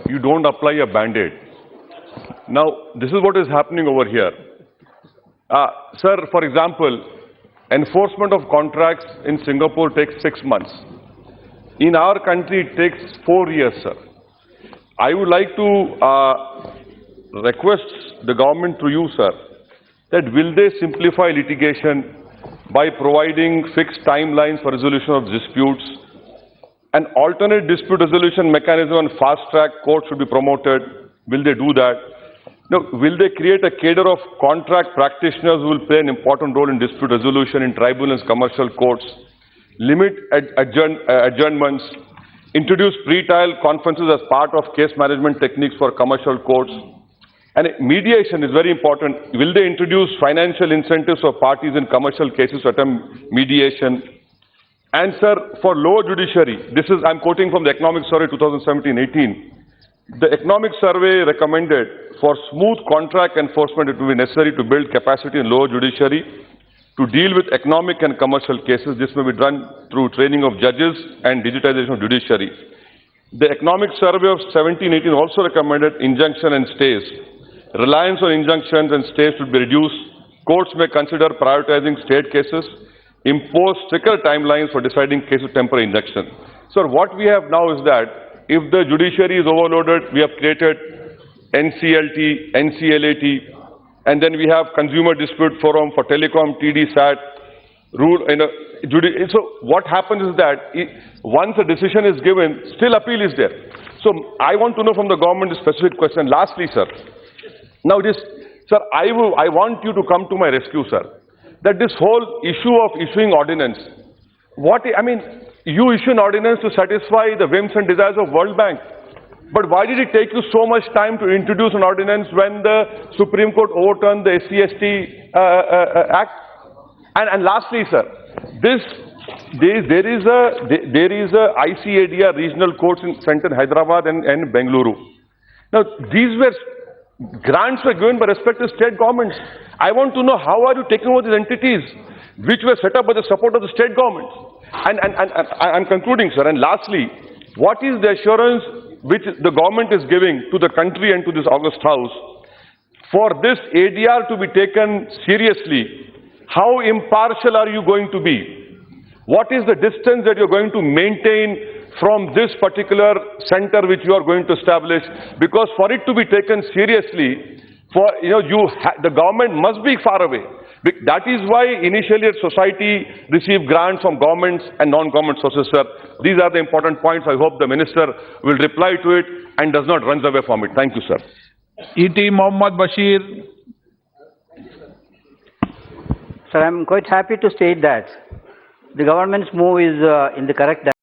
you don't apply a band-aid. Now, this is what is happening over here. Sir, for example, enforcement of contracts in Singapore takes 6 months. In our country, it takes 4 years, sir. I would like to request the government through you, sir, that will they simplify litigation by providing fixed timelines for resolution of disputes? An alternate dispute resolution mechanism and fast-track court should be promoted. Will they do that? Now, will they create a cadre of contract practitioners who will play an important role in dispute resolution in tribunals, commercial courts? Limit adjournments, introduce pre-trial conferences as part of case management techniques for commercial courts. And mediation is very important. Will they introduce financial incentives for parties in commercial cases to attempt mediation? And sir, for lower judiciary, I'm quoting from the Economic Survey 2017-18. The Economic Survey recommended for smooth contract enforcement, it will be necessary to build capacity in lower judiciary to deal with economic and commercial cases. This may be done through training of judges and digitization of judiciary. The Economic Survey of 17-18 also recommended injunction and stays. Reliance on injunctions and stays should be reduced. Courts may consider prioritizing state cases, impose stricter timelines for deciding cases of temporary injunction. So what we have now is that if the judiciary is overloaded, we have created NCLT, NCLAT, and then we have Consumer Dispute Forum for Telecom, TD, SAT, rule. So what happens is that once a decision is given, still appeal is there. So I want to know from the government a specific question. Lastly, sir, now sir, I want you to come to my rescue, sir. That this whole issue of issuing ordinance, you issue an ordinance to satisfy the whims and desires of World Bank. But why did it take you so much time to introduce an ordinance when the Supreme Court overturned the SC/ST Act? And lastly, sir, there is a ICADR regional courts center in Hyderabad and Bengaluru. Now, these grants were given by respective state governments. I want to know how are you taking over these entities which were set up by the support of the state governments? And I'm concluding, sir. And lastly, what is the assurance which the government is giving to the country and to this August House for this ADR to be taken seriously? How impartial are you going to be? What is the distance that you're going to maintain from this particular center which you are going to establish? Because for it to be taken seriously, the government must be far away. That is why initially society received grants from governments and non-government sources, sir. These are the important points. I hope the minister will reply to it and does not run away from it. Thank you, sir. E.T. Mohammad Bashir. Sir, I am quite happy to state that the government's move is in the correct direction.